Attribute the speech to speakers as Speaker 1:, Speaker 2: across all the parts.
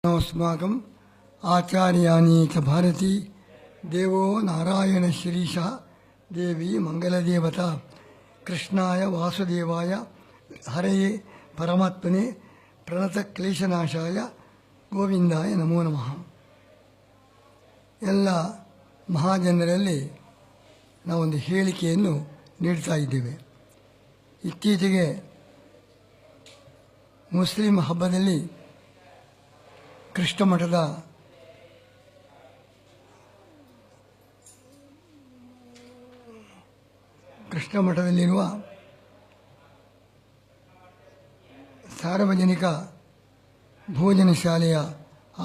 Speaker 1: अस्माकं आचार्याणि च भारती देवो नारायण श्रीश देवी मंगलदेवता कृष्णाय वासुदेवाय हरये परमात्मने प्रणतक्लेशनाशाय ಗೋವಿಂದಾಯ ನಮೋ ನಮಃ. ಎಲ್ಲ ಮಹಾಜನರಲ್ಲಿ ನಾವೊಂದು ಹೇಳಿಕೆಯನ್ನು ನೀಡ್ತಾ ಇದ್ದೇವೆ. ಇತ್ತೀಚೆಗೆ ಮುಸ್ಲಿಂ ಹಬ್ಬದಲ್ಲಿ ಕೃಷ್ಣ ಮಠದಲ್ಲಿರುವ ಸಾರ್ವಜನಿಕ ಭೋಜನ ಶಾಲೆಯ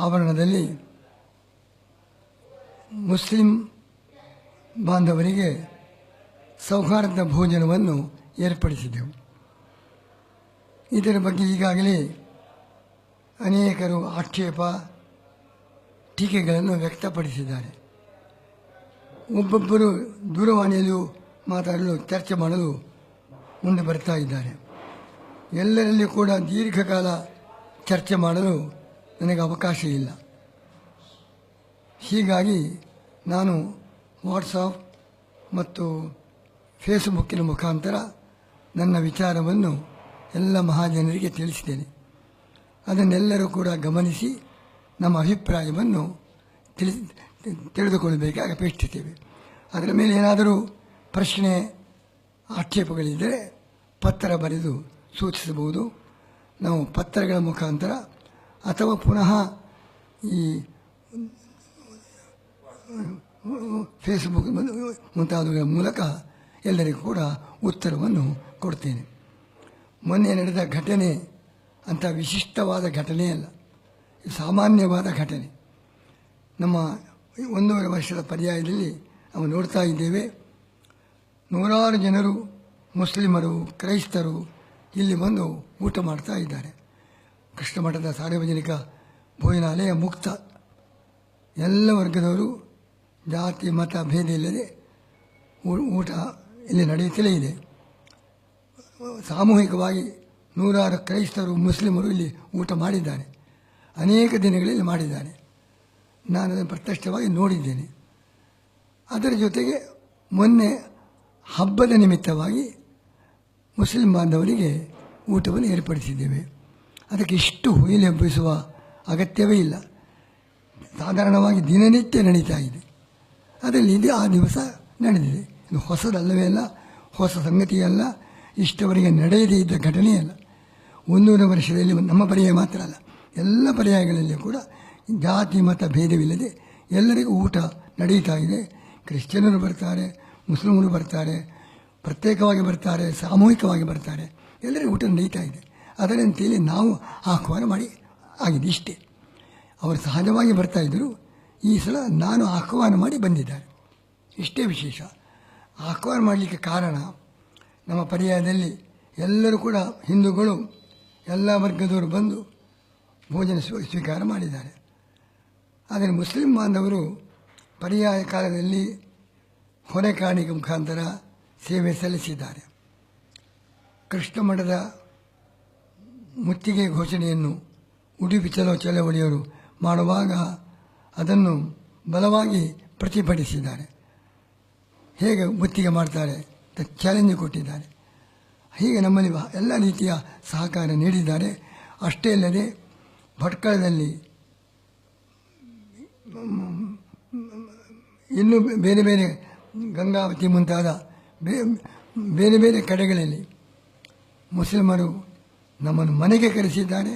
Speaker 1: ಆವರಣದಲ್ಲಿ ಮುಸ್ಲಿಂ ಬಾಂಧವರಿಗೆ ಸೌಹಾರ್ದ ಭೋಜನವನ್ನು ಏರ್ಪಡಿಸಿದೆವು. ಇದರ ಬಗ್ಗೆ ಈಗಾಗಲೇ ಅನೇಕರು ಆಕ್ಷೇಪ ಟೀಕೆಗಳನ್ನು ವ್ಯಕ್ತಪಡಿಸಿದ್ದಾರೆ. ಒಬ್ಬೊಬ್ಬರು ದೂರವಾಣಿಯಲ್ಲೂ ಮಾತಾಡಲು ಚರ್ಚೆ ಮಾಡಲು ಮುಂದೆ ಬರ್ತಾ ಇದ್ದಾರೆ. ಎಲ್ಲರಲ್ಲಿ ಕೂಡ ದೀರ್ಘಕಾಲ ಚರ್ಚೆ ಮಾಡಲು ನನಗೆ ಅವಕಾಶ ಇಲ್ಲ. ಹೀಗಾಗಿ ನಾನು ವಾಟ್ಸಾಪ್ ಮತ್ತು ಫೇಸ್ಬುಕ್ಕಿನ ಮುಖಾಂತರ ನನ್ನ ವಿಚಾರವನ್ನು ಎಲ್ಲ ಮಹಾಜನರಿಗೆ ತಿಳಿಸಿದ್ದೇನೆ. ಅದನ್ನೆಲ್ಲರೂ ಕೂಡ ಗಮನಿಸಿ ನಮ್ಮ ಅಭಿಪ್ರಾಯವನ್ನು ತಿಳಿದುಕೊಳ್ಳಬೇಕಾಗಿ ಅಪೇಕ್ಷಿಸ್ತೇವೆ. ಅದರ ಮೇಲೆ ಏನಾದರೂ ಪ್ರಶ್ನೆ ಆಕ್ಷೇಪಗಳಿದ್ದರೆ ಪತ್ರ ಬರೆದು ಸೂಚಿಸಬಹುದು. ನಾವು ಪತ್ರಗಳ ಮುಖಾಂತರ ಅಥವಾ ಪುನಃ ಈ ಫೇಸ್ಬುಕ್ ಮುಂತಾದವುಗಳ ಮೂಲಕ ಎಲ್ಲರಿಗೂ ಕೂಡ ಉತ್ತರವನ್ನು ಕೊಡ್ತೇನೆ. ಮೊನ್ನೆ ನಡೆದ ಘಟನೆ ಅಂಥ ವಿಶಿಷ್ಟವಾದ ಘಟನೆಯಲ್ಲ, ಸಾಮಾನ್ಯವಾದ ಘಟನೆ. ನಮ್ಮ 1.5 ವರ್ಷದ ಪರ್ಯಾಯದಲ್ಲಿ ನಾವು ನೋಡ್ತಾ ಇದ್ದೇವೆ, ನೂರಾರು ಜನರು ಮುಸ್ಲಿಮರು ಕ್ರೈಸ್ತರು ಇಲ್ಲಿ ಬಂದು ಊಟ ಮಾಡ್ತಾ ಇದ್ದಾರೆ. ಕೃಷ್ಣ ಮಠದ ಸಾರ್ವಜನಿಕ ಭೋಜನಾಲಯ ಮುಕ್ತ. ಎಲ್ಲ ವರ್ಗದವರು ಜಾತಿ ಮತ ಭೇದ ಇಲ್ಲದೆ ಊಟ ಇಲ್ಲಿ ನಡೆಯುತ್ತಲೇ ಇದೆ. ಸಾಮೂಹಿಕವಾಗಿ ನೂರಾರು ಕ್ರೈಸ್ತರು ಮುಸ್ಲಿಮರು ಇಲ್ಲಿ ಊಟ ಮಾಡಿದ್ದಾರೆ. ಅನೇಕ ದಿನಗಳಲ್ಲಿ ಮಾಡಿದ್ದಾರೆ. ನಾನು ಅದನ್ನು ಪ್ರತ್ಯಕ್ಷವಾಗಿ ನೋಡಿದ್ದೇನೆ. ಅದರ ಜೊತೆಗೆ ಮೊನ್ನೆ ಹಬ್ಬದ ನಿಮಿತ್ತವಾಗಿ ಮುಸ್ಲಿಂ ಬಾಂಧವರಿಗೆ ಊಟವನ್ನು ಏರ್ಪಡಿಸಿದ್ದೇವೆ. ಅದಕ್ಕೆ ಇಷ್ಟು ಹುಯಿಲು ಹಬ್ಬಿಸುವ ಅಗತ್ಯವೇ ಇಲ್ಲ. ಸಾಧಾರಣವಾಗಿ ದಿನನಿತ್ಯ ನಡೀತಾ ಇದೆ. ಅದರಲ್ಲಿ ಇದು ಆ ದಿವಸ ನಡೆದಿದೆ. ಇದು ಹೊಸದಲ್ಲವೇ ಅಲ್ಲ, ಹೊಸ ಸಂಗತಿಯಲ್ಲ, ಇಷ್ಟವರೆಗೆ ನಡೆಯದೇ ಇದ್ದ ಘಟನೆಯಲ್ಲ. 100 ವರ್ಷದಲ್ಲಿ ನಮ್ಮ ಪರ್ಯಾಯ ಮಾತ್ರ ಅಲ್ಲ, ಎಲ್ಲ ಪರ್ಯಾಯಗಳಲ್ಲಿ ಕೂಡ ಜಾತಿ ಮತ ಭೇದವಿಲ್ಲದೆ ಎಲ್ಲರಿಗೂ ಊಟ ನಡೀತಾ ಇದೆ. ಕ್ರಿಶ್ಚಿಯನರು ಬರ್ತಾರೆ, ಮುಸ್ಲಿಮರು ಬರ್ತಾರೆ, ಪ್ರತ್ಯೇಕವಾಗಿ ಬರ್ತಾರೆ, ಸಾಮೂಹಿಕವಾಗಿ ಬರ್ತಾರೆ, ಎಲ್ಲರಿಗೂ ಊಟ ನಡೀತಾ ಇದೆ. ಅದರಂತೆಯೇ ನಾವು ಆಹ್ವಾನ ಮಾಡಿ ಆಗಿದೆ ಇಷ್ಟೇ. ಅವರು ಸಹಜವಾಗಿ ಬರ್ತಾಯಿದ್ದರು. ಈ ಸಲ ನಾನು ಆಹ್ವಾನ ಮಾಡಿ ಬಂದಿದ್ದಾರೆ, ಇಷ್ಟೇ ವಿಶೇಷ. ಆಹ್ವಾನ ಮಾಡಲಿಕ್ಕೆ ಕಾರಣ, ನಮ್ಮ ಪರ್ಯಾಯದಲ್ಲಿ ಎಲ್ಲರೂ ಕೂಡ ಹಿಂದೂಗಳು ಎಲ್ಲ ವರ್ಗದವರು ಬಂದು ಭೋಜನ ಸ್ವೀಕಾರ ಮಾಡಿದ್ದಾರೆ. ಆದರೆ ಮುಸ್ಲಿಂ ಬಾಂಧವರು ಪರ್ಯಾಯ ಕಾಲದಲ್ಲಿ ಹೊರೆಕಾಣಿಕೆ ಮುಖಾಂತರ ಸೇವೆ ಸಲ್ಲಿಸಿದ್ದಾರೆ. ಕೃಷ್ಣ ಮಠದ ಮುತ್ತಿಗೆ ಘೋಷಣೆಯನ್ನು ಉಡುಪಿ ಚಲೋ ಚಳವಳಿಯವರು ಮಾಡುವಾಗ ಅದನ್ನು ಬಲವಾಗಿ ಪ್ರತಿಭಟಿಸಿದ್ದಾರೆ. ಹೇಗೆ ಮುತ್ತಿಗೆ ಮಾಡ್ತಾರೆ ಅಂತ ಚಾಲೆಂಜ್ ಕೊಟ್ಟಿದ್ದಾರೆ. ಹೀಗೆ ನಮ್ಮಲ್ಲಿ ಎಲ್ಲ ರೀತಿಯ ಸಹಕಾರ ನೀಡಿದ್ದಾರೆ. ಅಷ್ಟೇ ಅಲ್ಲದೆ ಭಟ್ಕಳದಲ್ಲಿ ಇನ್ನೂ ಬೇರೆ ಬೇರೆ ಗಂಗಾವತಿ ಮುಂತಾದ ಬೇರೆ ಬೇರೆ ಕಡೆಗಳಲ್ಲಿ ಮುಸ್ಲಿಮರು ನಮ್ಮನ್ನು ಮನೆಗೆ ಕರೆಸಿದ್ದಾರೆ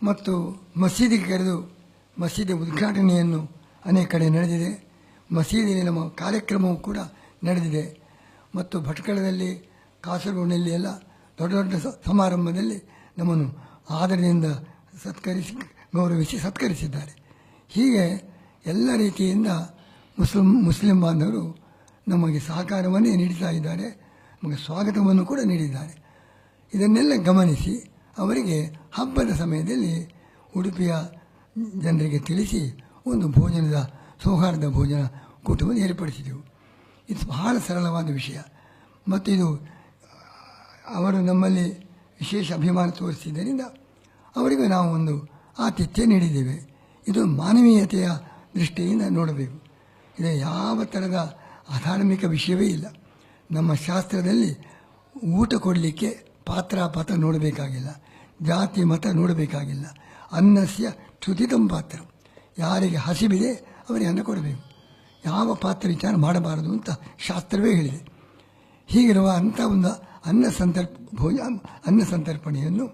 Speaker 1: ಮತ್ತು ಮಸೀದಿಗೆ ಕರೆದು ಮಸೀದಿ ಉದ್ಘಾಟನೆಯನ್ನು ಅನೇಕ ಕಡೆ ನಡೆದಿದೆ. ಮಸೀದಿಯಲ್ಲಿ ನಮ್ಮ ಕಾರ್ಯಕ್ರಮವೂ ಕೂಡ ನಡೆದಿದೆ. ಮತ್ತು ಭಟ್ಕಳದಲ್ಲಿ, ಕಾಸರಗೋಡಿನಲ್ಲಿ ಎಲ್ಲ ದೊಡ್ಡ ದೊಡ್ಡ ಸಮಾರಂಭದಲ್ಲಿ ನಮ್ಮನ್ನು ಆದರದಿಂದ ಗೌರವಿಸಿ ಸತ್ಕರಿಸಿದ್ದಾರೆ. ಹೀಗೆ ಎಲ್ಲ ರೀತಿಯಿಂದ ಮುಸ್ಲಿಂ ಬಾಂಧವರು ನಮಗೆ ಸಹಕಾರವನ್ನೇ ನೀಡ್ತಾ ಇದ್ದಾರೆ, ನಮಗೆ ಸ್ವಾಗತವನ್ನು ಕೂಡ ನೀಡಿದ್ದಾರೆ. ಇದನ್ನೆಲ್ಲ ಗಮನಿಸಿ ಅವರಿಗೆ ಹಬ್ಬದ ಸಮಯದಲ್ಲಿ ಉಡುಪಿಯ ಜನರಿಗೆ ತಿಳಿಸಿ ಒಂದು ಭೋಜನದ ಸೌಹಾರ್ದ ಭೋಜನ ಕೂಟವನ್ನು ಏರ್ಪಡಿಸಿದೆವು. ಇದು ಬಹಳ ಸರಳವಾದ ವಿಷಯ ಮತ್ತು ಇದು ಅವರು ನಮ್ಮಲ್ಲಿ ವಿಶೇಷ ಅಭಿಮಾನ ತೋರಿಸಿದ್ದರಿಂದ ಅವರಿಗೂ ನಾವು ಒಂದು ಆತಿಥ್ಯ ನೀಡಿದ್ದೇವೆ. ಇದು ಮಾನವೀಯತೆಯ ದೃಷ್ಟಿಯಿಂದ ನೋಡಬೇಕು. ಇದು ಯಾವ ಥರದ ಅಧಾರ್ಮಿಕ ವಿಷಯವೇ ಇಲ್ಲ. ನಮ್ಮ ಶಾಸ್ತ್ರದಲ್ಲಿ ಊಟ ಕೊಡಲಿಕ್ಕೆ ಪಾತ್ರ ನೋಡಬೇಕಾಗಿಲ್ಲ, ಜಾತಿ ಮತ ನೋಡಬೇಕಾಗಿಲ್ಲ. ಅನ್ನಸ್ಯ ಚ್ಯುತಿತಂ ಪಾತ್ರ, ಯಾರಿಗೆ ಹಸಿವಿದೆ ಅವರಿಗೆ ಅನ್ನ ಕೊಡಬೇಕು, ಯಾವ ಪಾತ್ರ ವಿಚಾರ ಮಾಡಬಾರದು ಅಂತ ಶಾಸ್ತ್ರವೇ ಹೇಳಿದೆ. ಹೀಗಿರುವ ಅಂಥ ಒಂದು ಅನ್ನ ಸಂತರ್ಪಣೆಯನ್ನು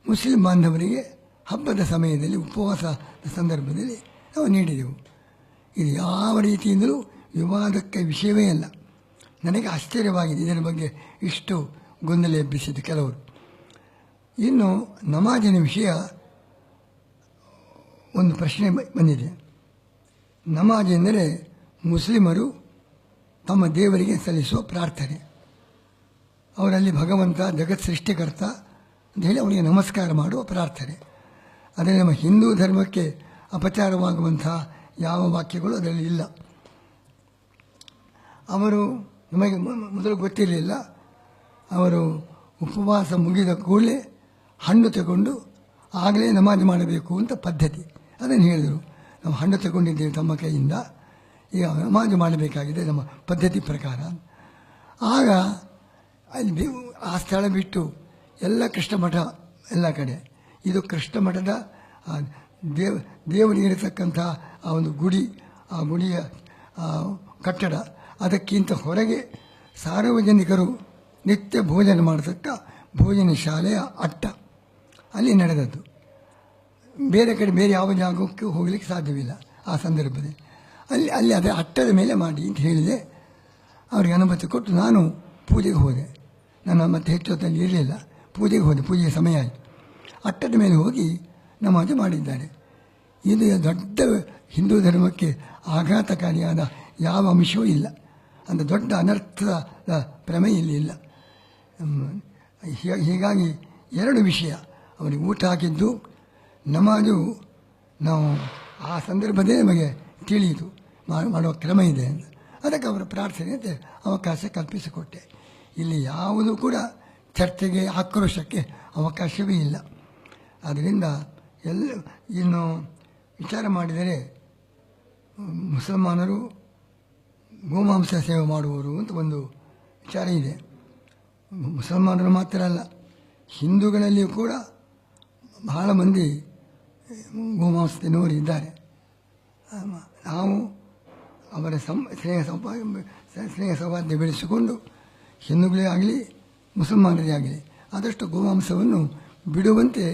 Speaker 1: ಮುಸ್ಲಿಂ ಬಾಂಧವರಿಗೆ ಹಬ್ಬದ ಸಮಯದಲ್ಲಿ ಉಪವಾಸದ ಸಂದರ್ಭದಲ್ಲಿ ನಾವು ನೀಡಿದೆವು. ಇದು ಯಾವ ರೀತಿಯಿಂದಲೂ ವಿವಾದಕ್ಕೆ ವಿಷಯವೇ ಅಲ್ಲ. ನನಗೆ ಆಶ್ಚರ್ಯವಾಗಿದೆ ಇದರ ಬಗ್ಗೆ ಇಷ್ಟು ಗೊಂದಲ ಎಬ್ಬಿಸಿದ್ದು ಕೆಲವರು. ಇನ್ನು ನಮಾಜಿನ ವಿಷಯ ಒಂದು ಪ್ರಶ್ನೆ ಬಂದಿದೆ. ನಮಾಜ್ ಎಂದರೆ ಮುಸ್ಲಿಮರು ತಮ್ಮ ದೇವರಿಗೆ ಸಲ್ಲಿಸುವ ಪ್ರಾರ್ಥನೆ. ಅವರಲ್ಲಿ ಭಗವಂತ ಜಗತ್ ಸೃಷ್ಟಿಕರ್ತ ಅಂತ ಹೇಳಿ ಅವರಿಗೆ ನಮಸ್ಕಾರ ಮಾಡುವ ಪ್ರಾರ್ಥನೆ. ಆದರೆ ನಮ್ಮ ಹಿಂದೂ ಧರ್ಮಕ್ಕೆ ಅಪಚಾರವಾಗುವಂಥ ಯಾವ ವಾಕ್ಯಗಳು ಅದರಲ್ಲಿ ಇಲ್ಲ. ಅವರು ನಮಗೆ ಮೊದಲು ಗೊತ್ತಿರಲಿಲ್ಲ. ಅವರು ಉಪವಾಸ ಮುಗಿದ ಕೂಡಲೇ ಹಣ್ಣು ತಗೊಂಡು ಆಗಲೇ ನಮಾಜ್ ಮಾಡಬೇಕು ಅಂತ ಪದ್ಧತಿ. ಅದನ್ನು ಹೇಳಿದರು. ನಾವು ಹಣ್ಣು ತಗೊಂಡಿದ್ದೇವೆ ತಮ್ಮ ಕೈಯಿಂದ, ಈಗ ನಮಾಜ್ ಮಾಡಬೇಕಾಗಿದೆ ನಮ್ಮ ಪದ್ಧತಿ ಪ್ರಕಾರ. ಆಗ ಅಲ್ಲಿ ಆ ಸ್ಥಳ ಬಿಟ್ಟು ಎಲ್ಲ ಕೃಷ್ಣ ಮಠ ಎಲ್ಲ ಕಡೆ, ಇದು ಕೃಷ್ಣ ಮಠದ ದೇವರಿಗಿರತಕ್ಕಂಥ ಆ ಒಂದು ಗುಡಿ, ಆ ಗುಡಿಯ ಕಟ್ಟಡ, ಅದಕ್ಕಿಂತ ಹೊರಗೆ ಸಾರ್ವಜನಿಕರು ನಿತ್ಯ ಭೋಜನ ಮಾಡತಕ್ಕ ಭೋಜನ ಶಾಲೆಯ ಅಟ್ಟ ಅಲ್ಲಿ ನಡೆದದ್ದು. ಬೇರೆ ಕಡೆ ಬೇರೆ ಯಾವ ಜಾಗಕ್ಕೂ ಹೋಗಲಿಕ್ಕೆ ಸಾಧ್ಯವಿಲ್ಲ ಆ ಸಂದರ್ಭದಲ್ಲಿ. ಅಲ್ಲಿ ಅದರ ಅಟ್ಟದ ಮೇಲೆ ಮಾಡಿ ಅಂತ ಹೇಳಿದೆ. ಅವರಿಗೆ ಅನುಮತಿ ಕೊಟ್ಟು ನಾನು ಪೂಜೆಗೆ ಹೋದೆ. ನಾನು ಮತ್ತೆ ಹೆಚ್ಚು ಹೊತ್ತಲ್ಲಿ ಇರಲಿಲ್ಲ, ಪೂಜೆಗೆ ಹೋದೆ. ಪೂಜೆಯ ಸಮಯ ಆಯಿತು. ಅಟ್ಟದ ಮೇಲೆ ಹೋಗಿ ನಮಾಜು ಮಾಡಿದ್ದಾರೆ. ಇದು ದೊಡ್ಡ ಹಿಂದೂ ಧರ್ಮಕ್ಕೆ ಆಘಾತಕಾರಿಯಾದ ಯಾವ ಅಂಶವೂ ಇಲ್ಲ. ಅಂತ ದೊಡ್ಡ ಅನರ್ಥದ ಪ್ರಮೇಯ ಇಲ್ಲಿ ಇಲ್ಲ. ಹೀಗಾಗಿ ಎರಡು ವಿಷಯ, ಅವರಿಗೆ ಊಟ ಹಾಕಿದ್ದು, ನಮಾಜು ನಾವು ಆ ಸಂದರ್ಭದಲ್ಲಿ ನಮಗೆ ತಿಳಿಯಿತು ಮಾಡುವ ಕ್ರಮ ಇದೆ ಅಂತ. ಅದಕ್ಕೆ ಅವರ ಪ್ರಾರ್ಥನೆಗೆ ಅವಕಾಶ ಕಲ್ಪಿಸಿಕೊಟ್ಟೆ. ಇಲ್ಲಿ ಯಾವುದೂ ಕೂಡ ಚರ್ಚೆಗೆ ಆಕ್ರೋಶಕ್ಕೆ ಅವಕಾಶವೇ ಇಲ್ಲ. ಆದ್ದರಿಂದ ಇನ್ನು ವಿಚಾರ ಮಾಡಿದರೆ ಮುಸಲ್ಮಾನರು ಗೋಮಾಂಸ ಸೇವೆ ಮಾಡುವವರು ಅಂತ ಒಂದು ವಿಚಾರ ಇದೆ. ಮುಸಲ್ಮಾನರು ಮಾತ್ರ ಅಲ್ಲ, ಹಿಂದೂಗಳಲ್ಲಿಯೂ ಕೂಡ ಬಹಳ ಮಂದಿ ಗೋಮಾಂಸ ತಿನ್ನುವರು ಇದ್ದಾರೆ. ನಾವು ಅವರ ಸ್ನೇಹ ಸೌಹಾರ್ದ ಬೆಳೆಸಿಕೊಂಡು ಹಿಂದೂಗಳೇ ಆಗಲಿ ಮುಸಲ್ಮಾನರೇ ಆಗಲಿ ಆದಷ್ಟು ಗೋಮಾಂಸವನ್ನು ಬಿಡುವಂತೆ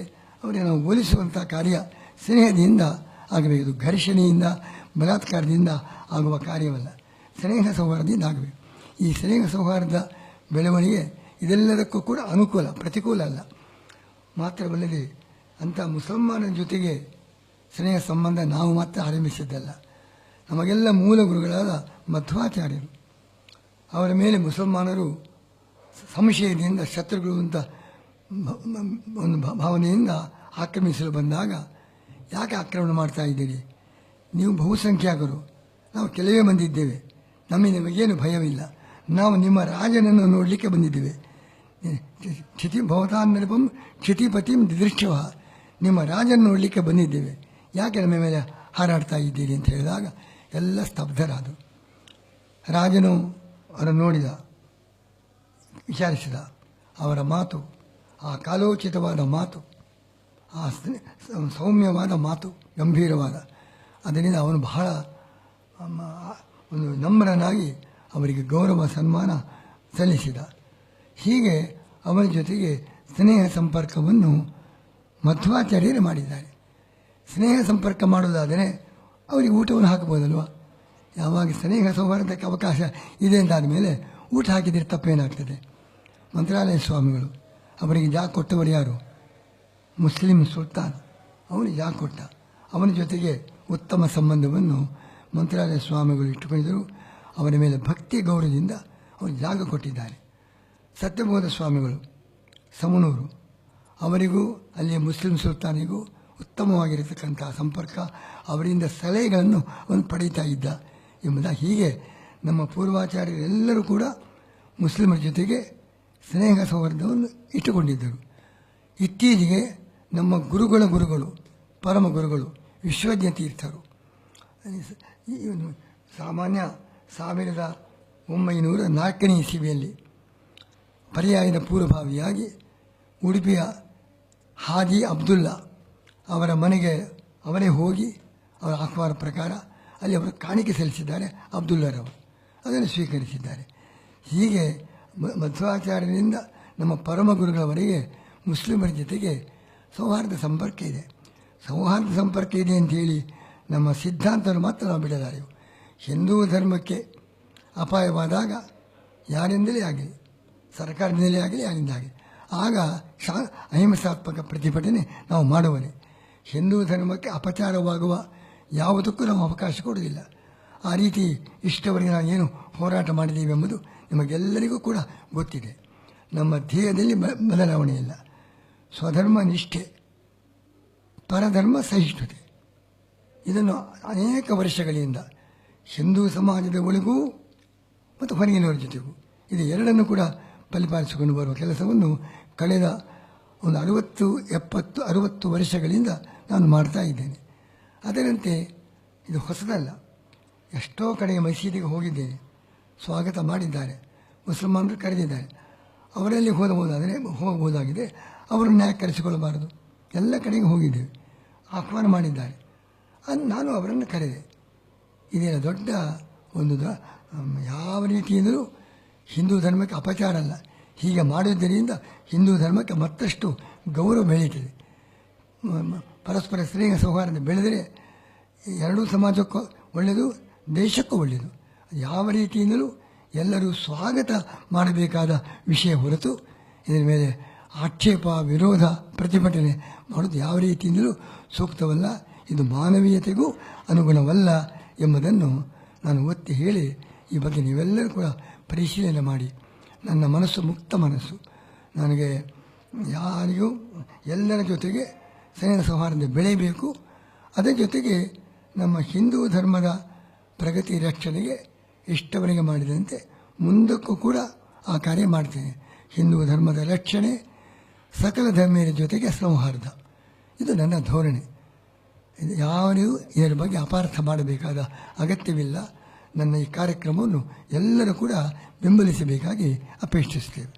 Speaker 1: ಅವರಿಗೆ ನಾವು ಹೋಲಿಸುವಂಥ ಕಾರ್ಯ ಸ್ನೇಹದಿಂದ ಆಗಬೇಕು. ಇದು ಘರ್ಷಣೆಯಿಂದ ಬಲಾತ್ಕಾರದಿಂದ ಆಗುವ ಕಾರ್ಯವಲ್ಲ, ಸ್ನೇಹ ಸೌಹಾರ್ದದಿಂದ ಆಗಬೇಕು. ಈ ಸ್ನೇಹ ಸೌಹಾರ್ದ ಬೆಳವಣಿಗೆ ಇದೆಲ್ಲದಕ್ಕೂ ಕೂಡ ಅನುಕೂಲ, ಪ್ರತಿಕೂಲ ಅಲ್ಲ. ಮಾತ್ರವಲ್ಲದೆ ಅಂಥ ಮುಸಲ್ಮಾನರ ಜೊತೆಗೆ ಸ್ನೇಹ ಸಂಬಂಧ ನಾವು ಮಾತ್ರ ಆರಂಭಿಸಿದ್ದಲ್ಲ. ನಮಗೆಲ್ಲ ಮೂಲ ಗುರುಗಳಾದ ಮಧ್ವಾಚಾರ್ಯರು, ಅವರ ಮೇಲೆ ಮುಸಲ್ಮಾನರು ಸಂಶಯದಿಂದ ಶತ್ರುಗಳು ಅಂತ ಒಂದು ಭಾವನೆಯಿಂದ ಆಕ್ರಮಿಸಲು ಬಂದಾಗ, ಯಾಕೆ ಆಕ್ರಮಣ ಮಾಡ್ತಾ ಇದ್ದೀರಿ, ನೀವು ಬಹುಸಂಖ್ಯಾತರು, ನಾವು ಕೆಲವೇ ಬಂದಿದ್ದೇವೆ, ನಮಗೇನು ಭಯವಿಲ್ಲ, ನಾವು ನಿಮ್ಮ ರಾಜನನ್ನು ನೋಡಲಿಕ್ಕೆ ಬಂದಿದ್ದೇವೆ, ಭವತಾನ್ನರಪಂ ಕ್ಷಿತಿಪತಿಂ ದಿದೃಷ್ಟವ, ನಿಮ್ಮ ರಾಜನ ನೋಡಲಿಕ್ಕೆ ಬಂದಿದ್ದೇವೆ, ಯಾಕೆ ನಮ್ಮ ಮೇಲೆ ಹಾರಾಡ್ತಾ ಇದ್ದೀರಿ ಅಂತ ಹೇಳಿದಾಗ ಎಲ್ಲ ಸ್ತಬ್ಧರಾದರು. ರಾಜನು ಅವರನ್ನು ನೋಡಿದ, ವಿಚಾರಿಸಿದ. ಅವರ ಮಾತು, ಆ ಕಾಲೋಚಿತವಾದ ಮಾತು, ಆ ಸೌಮ್ಯವಾದ ಮಾತು, ಗಂಭೀರವಾದ, ಅದರಿಂದ ಅವನು ಬಹಳ ಒಂದು ನಮ್ರನಾಗಿ ಅವರಿಗೆ ಗೌರವ ಸನ್ಮಾನ ಸಲ್ಲಿಸಿದ. ಹೀಗೆ ಅವರ ಜೊತೆಗೆ ಸ್ನೇಹ ಸಂಪರ್ಕವನ್ನು ಮಧ್ವಾಚಾರ್ಯರೇ ಮಾಡಿದ್ದಾರೆ. ಸ್ನೇಹ ಸಂಪರ್ಕ ಮಾಡೋದಾದರೆ ಅವರಿಗೆ ಊಟವನ್ನು ಹಾಕಬಹುದಲ್ವ. ಯಾವಾಗ ಸ್ನೇಹ ಸೌಹಾರ್ದಕ್ಕೆ ಅವಕಾಶ ಇದೆ ಅಂತಾದ ಮೇಲೆ ಊಟ ಹಾಕಿದರೆ ತಪ್ಪೇನಾಗ್ತದೆ. ಮಂತ್ರಾಲಯ ಸ್ವಾಮಿಗಳು ಅವರಿಗೆ ಜಾಗ ಕೊಟ್ಟವರು ಯಾರು? ಮುಸ್ಲಿಂ ಸುಲ್ತಾನ್, ಅವನಿಗೆ ಜಾಗ ಕೊಟ್ಟ. ಅವನ ಜೊತೆಗೆ ಉತ್ತಮ ಸಂಬಂಧವನ್ನು ಮಂತ್ರಾಲಯ ಸ್ವಾಮಿಗಳು ಇಟ್ಟುಕೊಂಡಿದ್ದರು. ಅವರ ಮೇಲೆ ಭಕ್ತಿ ಗೌರವದಿಂದ ಅವರು ಜಾಗ ಕೊಟ್ಟಿದ್ದಾರೆ. ಸತ್ಯಬೋಧ ಸ್ವಾಮಿಗಳು ಸಮನೂರು, ಅವರಿಗೂ ಅಲ್ಲಿಯ ಮುಸ್ಲಿಂ ಸುಲ್ತಾನಿಗೂ ಉತ್ತಮವಾಗಿರತಕ್ಕಂಥ ಸಂಪರ್ಕ, ಅವರಿಂದ ಸಲಹೆಗಳನ್ನು ಅವನು ಪಡೀತಾ ಇದ್ದ ಎಂಬುದಾಗಿ. ಹೀಗೆ ನಮ್ಮ ಪೂರ್ವಾಚಾರ್ಯರೆಲ್ಲರೂ ಕೂಡ ಮುಸ್ಲಿಮರ ಜೊತೆಗೆ ಸ್ನೇಹ ಸೌಹಾರ್ದವನ್ನು ಇಟ್ಟುಕೊಂಡಿದ್ದರು. ಇತ್ತೀಚೆಗೆ ನಮ್ಮ ಗುರುಗಳು ಪರಮ ಗುರುಗಳು ವಿಶ್ವಜ್ಞ ತೀರ್ಥರು. ಇವನು ಸಾಮಾನ್ಯ 1904ನೇ ಇಸವಿಯಲ್ಲಿ ಪರ್ಯಾಯದ ಪೂರ್ವಭಾವಿಯಾಗಿ ಉಡುಪಿಯ ಹಾಜಿ ಅಬ್ದುಲ್ಲಾ ಅವರ ಮನೆಗೆ ಅವರೇ ಹೋಗಿ ಅವರ ಆಹ್ವಾನ ಪ್ರಕಾರ ಅಲ್ಲಿ ಅವರು ಕಾಣಿಕೆ ಸಲ್ಲಿಸಿದ್ದಾರೆ. ಅಬ್ದುಲ್ಲರವರು ಅದನ್ನು ಸ್ವೀಕರಿಸಿದ್ದಾರೆ. ಹೀಗೆ ಮಧ್ವಾಚಾರ್ಯರಿಂದ ನಮ್ಮ ಪರಮ ಗುರುಗಳವರೆಗೆ ಮುಸ್ಲಿಮರ ಜೊತೆಗೆ ಸೌಹಾರ್ದ ಸಂಪರ್ಕ ಇದೆ. ಸೌಹಾರ್ದ ಸಂಪರ್ಕ ಇದೆ ಅಂಥೇಳಿ ನಮ್ಮ ಸಿದ್ಧಾಂತವನ್ನು ಮಾತ್ರ ನಾವು ಬಿಡಲಾರೆವು. ಹಿಂದೂ ಧರ್ಮಕ್ಕೆ ಅಪಾಯವಾದಾಗ ಯಾರಿಂದಲೇ ಆಗಲಿ, ಸರ್ಕಾರದಿಂದಲೇ ಆಗಲಿ, ಯಾರಿಂದ ಆಗಲಿ, ಆಗ ಅಹಿಂಸಾತ್ಮಕ ಪ್ರತಿಭಟನೆ ನಾವು ಮಾಡುವರೆ. ಹಿಂದೂ ಧರ್ಮಕ್ಕೆ ಅಪಚಾರವಾಗುವ ಯಾವುದಕ್ಕೂ ನಾವು ಅವಕಾಶ ಕೊಡುವುದಿಲ್ಲ. ಆ ರೀತಿ ಇಷ್ಟವರೆಗೆ ನಾವು ಏನು ಹೋರಾಟ ಮಾಡಿದ್ದೀವಿ ಎಂಬುದು ನಿಮಗೆಲ್ಲರಿಗೂ ಕೂಡ ಗೊತ್ತಿದೆ. ನಮ್ಮ ಧ್ಯೇಯದಲ್ಲಿ ಬದಲಾವಣೆ ಇಲ್ಲ. ಸ್ವಧರ್ಮ ನಿಷ್ಠೆ, ಪರಧರ್ಮ ಸಹಿಷ್ಣುತೆ, ಇದನ್ನು ಅನೇಕ ವರ್ಷಗಳಿಂದ ಹಿಂದೂ ಸಮಾಜದ ಒಳಗೂ ಮತ್ತು ಹೊರಗಿನವರ ಜೊತೆಗೂ ಇದು ಎರಡನ್ನು ಕೂಡ ಪರಿಪಾಲಿಸಿಕೊಂಡು ಬರುವ ಕೆಲಸವನ್ನು ಕಳೆದ ಒಂದು 60 ವರ್ಷಗಳಿಂದ ನಾನು ಮಾಡ್ತಾ ಇದ್ದೇನೆ. ಅದರಂತೆ ಇದು ಹೊಸದಲ್ಲ. ಎಷ್ಟೋ ಕಡೆಗೆ ಮಸೀದಿಗೆ ಹೋಗಿದ್ದೇನೆ, ಸ್ವಾಗತ ಮಾಡಿದ್ದಾರೆ, ಮುಸಲ್ಮಾನರು ಕರೆದಿದ್ದಾರೆ. ಅವರಲ್ಲಿ ಹೋಗಬಹುದಾಗಿದೆ, ಅವರನ್ನು ಯಾಕೆ ಕರೆಸಿಕೊಳ್ಳಬಾರದು? ಎಲ್ಲ ಕಡೆಗೆ ಹೋಗಿದ್ದೇವೆ, ಆಹ್ವಾನ ಮಾಡಿದ್ದಾರೆ, ನಾನು ಅವರನ್ನು ಕರೆದೆ. ಇದೇನು ದೊಡ್ಡ ಒಂದು ಯಾವ ರೀತಿಯಿಂದಲೂ ಹಿಂದೂ ಧರ್ಮಕ್ಕೆ ಅಪಚಾರ ಅಲ್ಲ. ಹೀಗೆ ಮಾಡುವುದರಿಂದ ಹಿಂದೂ ಧರ್ಮಕ್ಕೆ ಮತ್ತಷ್ಟು ಗೌರವ ಬೆಳೀತದೆ. ಪರಸ್ಪರ ಸ್ನೇಹ ಸೌಹಾರ್ದ ಬೆಳೆದರೆ ಎರಡೂ ಸಮಾಜಕ್ಕೂ ಒಳ್ಳೆಯದು, ದೇಶಕ್ಕೂ ಒಳ್ಳೆಯದು. ಯಾವ ರೀತಿಯಿಂದಲೂ ಎಲ್ಲರೂ ಸ್ವಾಗತ ಮಾಡಬೇಕಾದ ವಿಷಯ ಹೊರತು ಇದರ ಮೇಲೆ ಆಕ್ಷೇಪ, ವಿರೋಧ, ಪ್ರತಿಭಟನೆ ಮಾಡೋದು ಯಾವ ರೀತಿಯಿಂದಲೂ ಸೂಕ್ತವಲ್ಲ. ಇದು ಮಾನವೀಯತೆಗೂ ಅನುಗುಣವಲ್ಲ ಎಂಬುದನ್ನು ನಾನು ಒತ್ತಿ ಹೇಳಿ, ಈ ಬಗ್ಗೆ ನೀವೆಲ್ಲರೂ ಕೂಡ ಪರಿಶೀಲನೆ ಮಾಡಿ. ನನ್ನ ಮನಸ್ಸು ಮುಕ್ತ ಮನಸ್ಸು. ನನಗೆ ಯಾರಿಗೂ ಎಲ್ಲರ ಜೊತೆಗೆ ಸ್ನೇಹ ಸೌಹಾರ್ದ ಬೆಳೆಯಬೇಕು. ಅದರ ಜೊತೆಗೆ ನಮ್ಮ ಹಿಂದೂ ಧರ್ಮದ ಪ್ರಗತಿ ರಕ್ಷಣೆಗೆ ಇಷ್ಟವರೆಗೆ ಮಾಡಿದಂತೆ ಮುಂದಕ್ಕೂ ಕೂಡ ಆ ಕಾರ್ಯ ಮಾಡ್ತೇನೆ. ಹಿಂದೂ ಧರ್ಮದ ರಕ್ಷಣೆ, ಸಕಲ ಧರ್ಮೀಯರ ಜೊತೆಗೆ ಸೌಹಾರ್ದ, ಇದು ನನ್ನ ಧೋರಣೆ. ಯಾರಿಗೂ ಇದರ ಬಗ್ಗೆ ಅಪಾರ್ಥ ಮಾಡಬೇಕಾದ ಅಗತ್ಯವಿಲ್ಲ. ನನ್ನ ಈ ಕಾರ್ಯಕ್ರಮವನ್ನು ಎಲ್ಲರೂ ಕೂಡ ಬೆಂಬಲಿಸಬೇಕಾಗಿ ಅಪೇಕ್ಷಿಸ್ತೇವೆ.